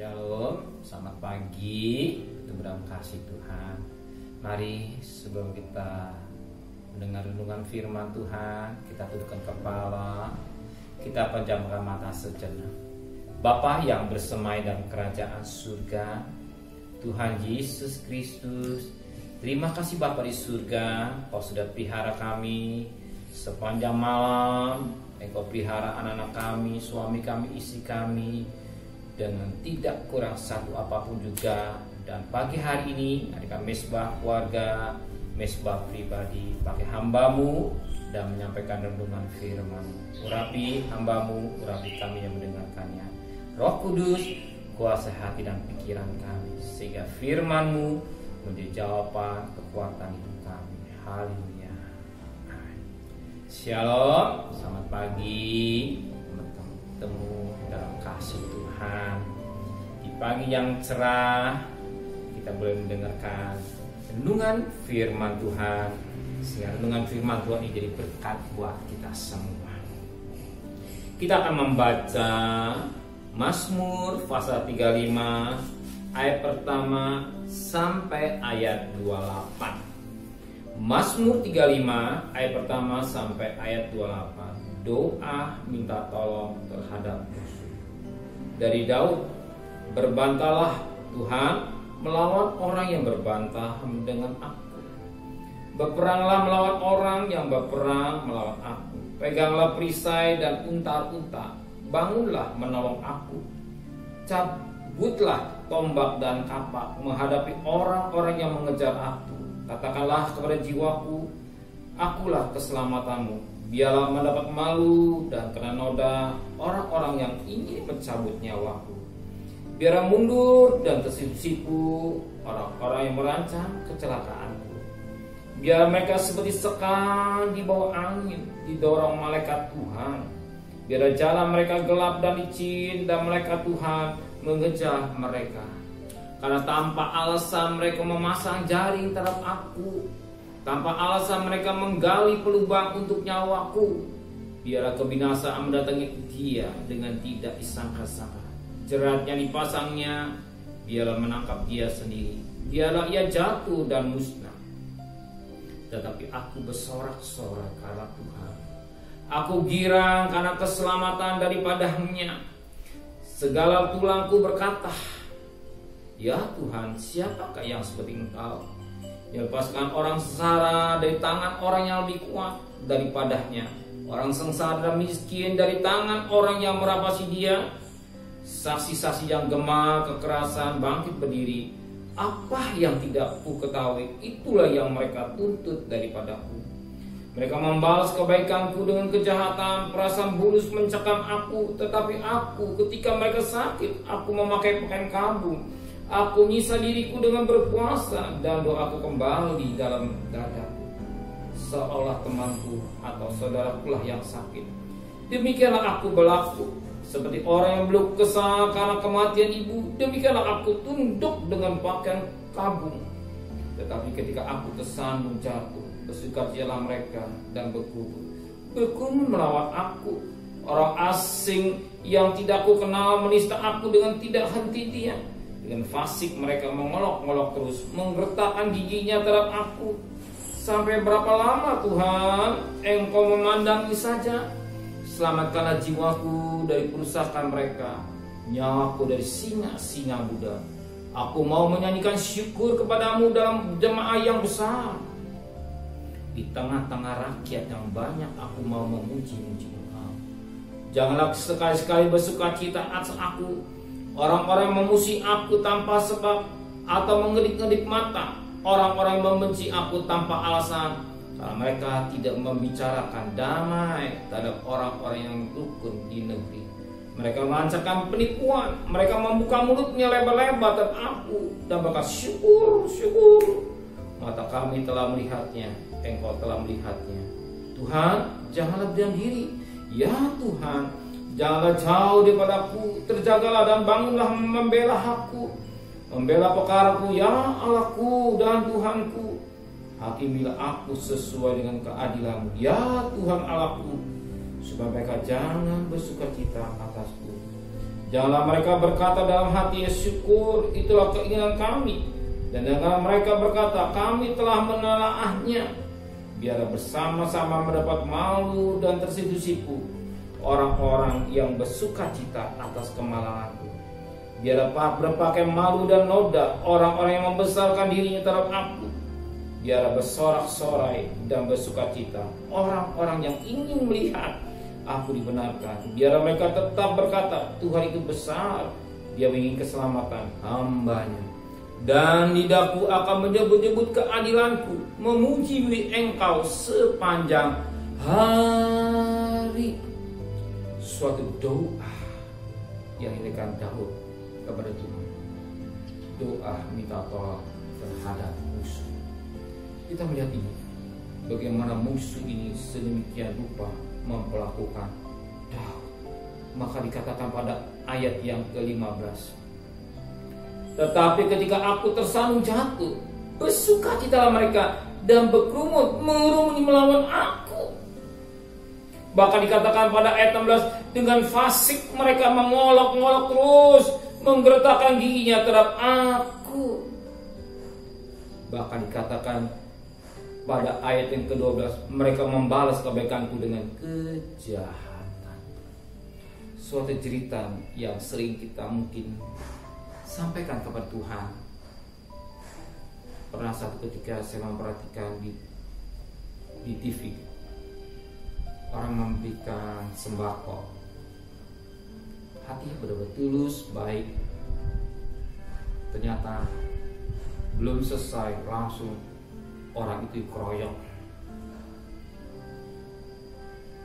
Shalom, selamat pagi, kita dalam kasih Tuhan. Mari sebelum kita mendengar renungan firman Tuhan, kita tundukkan kepala, kita pejamkan mata sejenak. Bapa yang bersemai dalam kerajaan surga, Tuhan Yesus Kristus, terima kasih Bapa di surga, Kau sudah pelihara kami sepanjang malam. Engkau pelihara anak-anak kami, suami kami, istri kami, dengan tidak kurang satu apapun juga. Dan pagi hari ini adalah mesbah keluarga, mesbah pribadi, pakai hambamu dan menyampaikan renungan firman. Urapi hambamu, urapi kami yang mendengarkannya. Roh Kudus, kuasai hati dan pikiran kami, sehingga firmanmu menjadi jawaban kekuatan hidup kami. Haleluya. Shalom, selamat pagi, bertemu dalam kasih Tuhan. Di pagi yang cerah, kita boleh mendengarkan renungan firman Tuhan, sehingga renungan firman Tuhan ini jadi berkat buat kita semua. Kita akan membaca Mazmur pasal 35 ayat pertama sampai ayat 28. Mazmur 35 ayat pertama sampai ayat 28. Doa minta tolong terhadap musuh. Dari Daud, berbantalah Tuhan melawan orang yang berbantah dengan aku. Berperanglah melawan orang yang berperang melawan aku. Peganglah perisai dan unta-unta, bangunlah menolong aku. Cabutlah tombak dan kapak menghadapi orang-orang yang mengejar aku. Katakanlah kepada jiwaku, akulah keselamatanmu. Biarlah mendapat malu dan kena noda orang-orang yang ingin mencabut nyawaku. Biarlah mundur dan tersipu-sipu orang-orang yang merancang kecelakaanku. Biar mereka seperti sekam di bawah angin, didorong malaikat Tuhan. Biarlah jalan mereka gelap dan licin, dan malaikat Tuhan mengejar mereka. Karena tanpa alasan mereka memasang jaring terhadap aku, tanpa alasan mereka menggali pelubang untuk nyawaku. Biarlah kebinasaan mendatangi dia dengan tidak disangka-sangka. Jerat yang dipasangnya, biarlah menangkap dia sendiri. Biarlah ia jatuh dan musnah. Tetapi aku bersorak-sorak karena Tuhan. Aku girang karena keselamatan daripadanya. Segala tulangku berkata, ya Tuhan, siapakah yang seperti Engkau, yang lepaskan orang sengsara dari tangan orang yang lebih kuat daripadanya, orang sengsara dan miskin dari tangan orang yang merapasi dia. Saksi-saksi yang gemar kekerasan bangkit berdiri. Apa yang tidak ku ketahui, itulah yang mereka tuntut daripadaku. Mereka membalas kebaikanku dengan kejahatan. Perasaan bulus mencekam aku, tetapi aku ketika mereka sakit, aku memakai pakaian kabung. Aku nyisa diriku dengan berpuasa, dan doaku kembali dalam dadaku, seolah temanku atau saudarakulah yang sakit. Demikianlah aku berlaku, seperti orang yang belum kesal karena kematian ibu. Demikianlah aku tunduk dengan pakaian kabung. Tetapi ketika aku tersandung jatuh, bersukacitalah mereka dan bergumul melawan aku. Orang asing yang tidak aku kenal menista aku dengan tidak henti-hentinya. Dengan fasik mereka mengolok-olok terus, menggertakkan giginya terhadap aku. Sampai berapa lama Tuhan Engkau memandangi saja? Selamatkanlah jiwaku dari perusakan mereka, nyawaku dari singa-singa Buddha. Aku mau menyanyikan syukur kepadamu dalam jemaah yang besar. Di tengah-tengah rakyat yang banyak aku mau memuji-muji Engkau. Janganlah sekali-sekali bersukacita atas aku. Orang-orang yang memuji aku tanpa sebab atau mengedip-ngedip mata. Orang-orang yang membenci aku tanpa alasan, karena mereka tidak membicarakan damai terhadap orang-orang yang rukun di negeri. Mereka melancarkan penipuan. Mereka membuka mulutnya lebar-lebar terhadap aku dan berkata, syukur, syukur. Mata kami telah melihatnya, Engkau telah melihatnya. Tuhan, janganlah berdiam diri. Ya Tuhan, janganlah jauh daripadaku. Terjagalah dan bangunlah membela aku. Membela perkaraku, ya Allahku dan Tuhanku. Hakimilah aku sesuai dengan keadilan-Mu, ya Tuhan Allahku. Supaya mereka jangan bersukacita atasku. Janganlah mereka berkata dalam hati, syukur itulah keinginan kami. Dan janganlah mereka berkata, kami telah menelaahnya. Biarlah bersama-sama mendapat malu dan tersipu-sipu orang-orang yang bersukacita atas kemalanganku. Biarlah berpakai malu dan noda orang-orang yang membesarkan dirinya terhadap aku. Biarlah bersorak-sorai dan bersukacita orang-orang yang ingin melihat aku dibenarkan. Biarlah mereka tetap berkata, Tuhan itu besar, Dia ingin keselamatan hamba-Nya. Dan lidahku akan menyebut-nyebut keadilanku, memuji Engkau sepanjang hari. Suatu doa yang diberikan Daud kepada Tuhan. Doa minta tolong terhadap musuh. Kita melihat ini, bagaimana musuh ini sedemikian rupa memperlakukan Daud. Maka dikatakan pada ayat yang ke-15, tetapi ketika aku tersandung jatuh, bersukacitalah mereka dan berkerumun mengerumuni melawan aku. Bahkan dikatakan pada ayat 16, dengan fasik mereka mengolok-ngolok terus, menggertakkan giginya terhadap aku. Bahkan dikatakan pada ayat yang ke-12, mereka membalas kebaikanku dengan kejahatan. Suatu cerita yang sering kita mungkin sampaikan kepada Tuhan. Pernah satu ketika saya memperhatikan di TV, orang memberikan sembako, hatinya benar-benar tulus, baik. Ternyata belum selesai, langsung orang itu dikeroyok.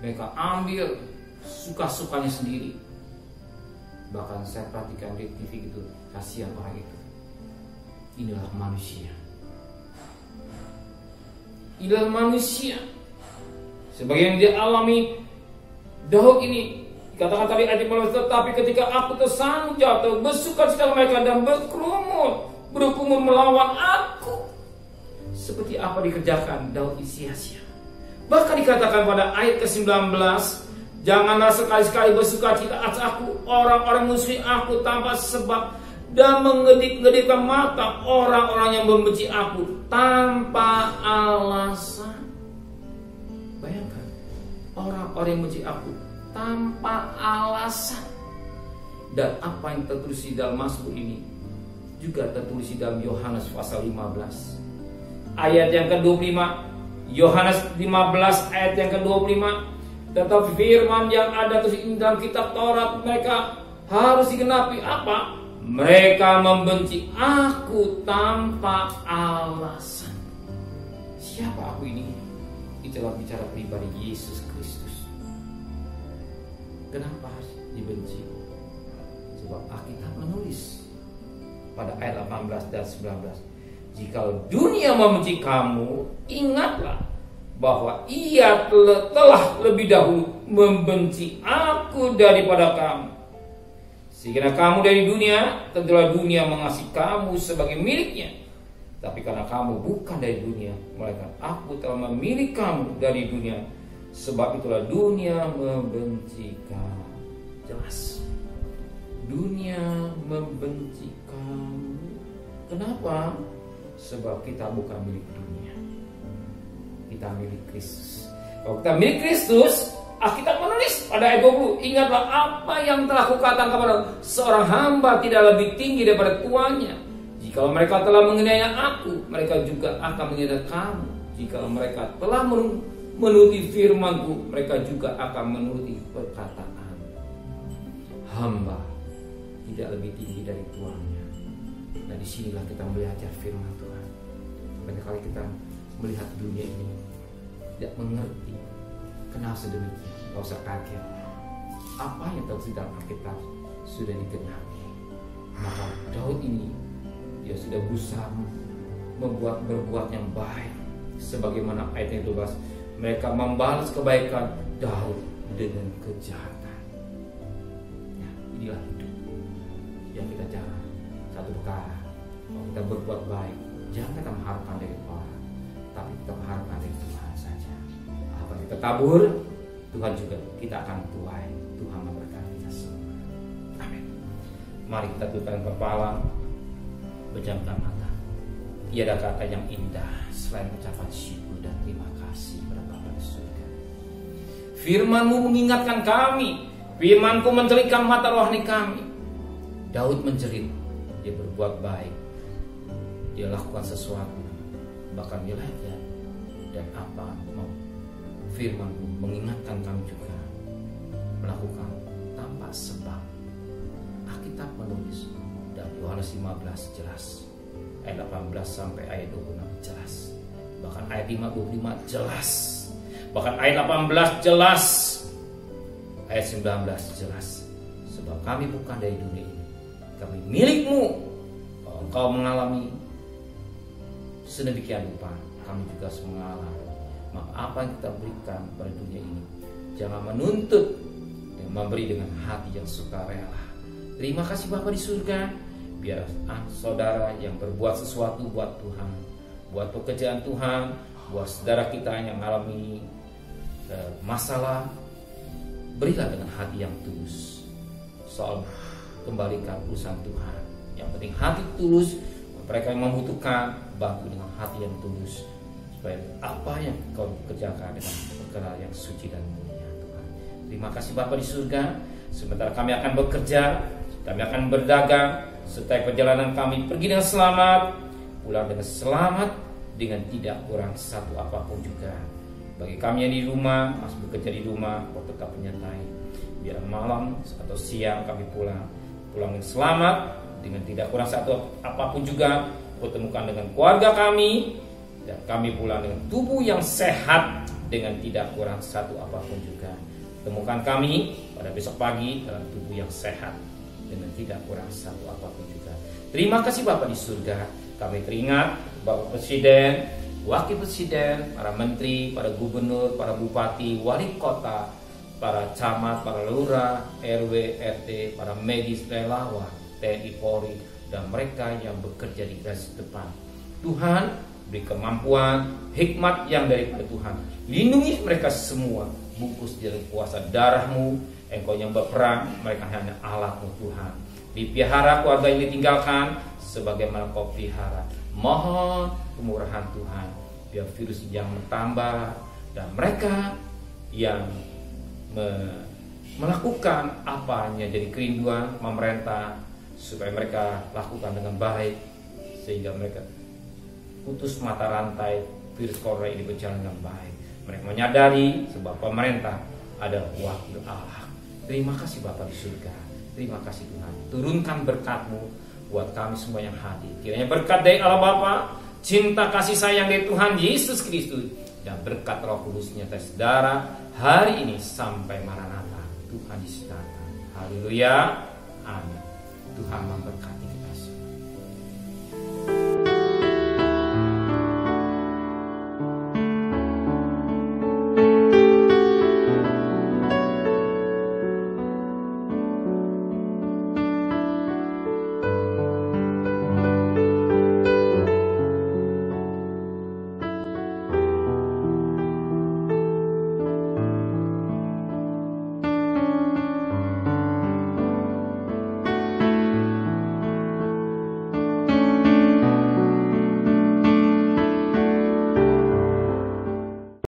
Mereka ambil suka-sukanya sendiri. Bahkan saya perhatikan di TV itu, kasihan orang itu. Inilah manusia. Inilah manusia. Sebagian dia alami Daud ini. Dikatakan tadi ayat 15, tetapi ketika aku tersandung jatuh, bersukacita mereka dan berkerumun melawan aku. Seperti apa dikerjakan Daud sia-sia. Bahkan dikatakan pada ayat ke-19, janganlah sekali-sekali bersukacita atas aku orang-orang musuh aku tanpa sebab, dan mengedip-ngedipkan mata orang-orang yang membenci aku tanpa alasan. Bayangkan, orang-orang yang membenci aku tanpa alasan. Dan apa yang tertulis di dalam Mazmur ini juga tertulis di dalam Yohanes pasal 15 ayat yang ke-25. Yohanes 15 ayat yang ke-25, tetapi firman yang ada di dalam kitab Taurat mereka harus digenapi. Apa? Mereka membenci aku tanpa alasan. Siapa aku ini? Itulah bicara pribadi Yesus Kristus. Kenapa harus dibenci? Sebab Alkitab menulis pada ayat 18 dan 19, jika dunia membenci kamu, ingatlah bahwa ia telah lebih dahulu membenci aku daripada kamu. Sehingga kamu dari dunia, tentulah dunia mengasihi kamu sebagai miliknya. Tapi karena kamu bukan dari dunia, melainkan aku telah memilih kamu dari dunia, sebab itulah dunia membenci kamu. Jelas, dunia membenci kamu. Kenapa? Sebab kita bukan milik dunia, kita milik Kristus. Kalau kita milik Kristus, Alkitab menulis pada ayat 20, ingatlah apa yang telah kukatakan kepada seorang hamba tidak lebih tinggi daripada tuannya. Jika mereka telah menganiaya aku, mereka juga akan menganiaya kamu. Jika mereka telah menuruti firman-Ku, mereka juga akan menuruti perkataan. Hamba tidak lebih tinggi dari tuannya. Nah, disinilah kita belajar firman Tuhan. Banyak kali kita melihat dunia ini tidak mengerti. Kenapa sedemikian? Gak usah kaget. Apa yang terjadi dalam Alkitab sudah digenapi. Maka Daud ini, dia sudah berusaha berbuat yang baik. Sebagaimana ayat yang 12, mereka membalas kebaikan Daud dengan kejahatan. Ya, inilah hidup yang kita jalan. Satu perkara, kalau kita berbuat baik, jangan kita mengharapkan dari orang, tapi kita mengharapkan dari Tuhan saja. Apa kita tabur, Tuhan juga kita akan tuai. Tuhan memberkati kita semua. Amin. Mari kita tundukkan kepala, pejamkan mata. Tiada kata yang indah selain ucapan syukur dan terima kasih kepada Bapa di surga. Firman-Mu mengingatkan kami, Firman-Ku mencerikan mata rohani kami. Daud menjerit, dia berbuat baik, dia lakukan sesuatu, bahkan dia lihat dan apa mau. Firman-Mu mengingatkan kami juga melakukan tanpa sebab. Alkitab menulis dan Yohanes 15 jelas, ayat 18 sampai ayat 26 jelas, bahkan ayat 25 jelas, bahkan ayat 18 jelas, ayat 19 jelas. Sebab kami bukan dari dunia ini, kami milik-Mu. Kalau Engkau mengalami sedemikian rupa, kami juga harus mengalami. Maka apa yang kita berikan pada dunia ini, jangan menuntut dan memberi dengan hati yang sukarela. Terima kasih Bapa di surga. Biar saudara yang berbuat sesuatu buat Tuhan, buat pekerjaan Tuhan, buat saudara kita yang mengalami masalah, berilah dengan hati yang tulus. Soal kembalikan urusan Tuhan, yang penting hati tulus. Mereka yang membutuhkan, bantu dengan hati yang tulus, supaya apa yang kau kerjakan dengan perkara yang suci dan mulia Tuhan. Terima kasih Bapa di surga. Sementara kami akan bekerja, kami akan berdagang, serta perjalanan kami pergi dengan selamat, pulang dengan selamat, dengan tidak kurang satu apapun juga. Bagi kami yang di rumah, masih bekerja di rumah, kau tetap menyertai. Biar malam atau siang kami pulang dengan selamat, dengan tidak kurang satu apapun juga. Kau temukan dengan keluarga kami, dan kami pulang dengan tubuh yang sehat, dengan tidak kurang satu apapun juga. Temukan kami pada besok pagi dalam tubuh yang sehat, dengan tidak kurang satu apapun juga. Terima kasih Bapa di surga. Kami teringat Bapak Presiden, Wakil Presiden, para menteri, para gubernur, para bupati, wali kota, para camat, para lurah, RW, RT, para medis, relawan, TNI, Polri, dan mereka yang bekerja di garis depan. Tuhan, beri kemampuan, hikmat yang daripada Tuhan. Lindungi mereka semua, bungkus dalam kuasa darah-Mu. Engkau yang berperang, mereka hanya alat-Mu Tuhan. Dipelihara keluarga yang ditinggalkan sebagaimana Kau pelihara. Mohon kemurahan Tuhan, biar virus yang bertambah, dan mereka yang melakukan apa yang jadi kerinduan pemerintah, supaya mereka lakukan dengan baik, sehingga mereka putus mata rantai virus corona ini berjalan dengan baik. Mereka menyadari sebab pemerintah ada wakil Allah. Terima kasih Bapa di surga. Terima kasih Tuhan. Turunkan berkat-Mu buat kami semua yang hadir. Kiranya berkat dari Allah Bapa, cinta kasih sayang dari Tuhan Yesus Kristus, dan berkat Roh Kudus nyata saudara hari ini sampai Maranatha. Tuhan Yesus datang. Haleluya. Amin. Tuhan memberkati.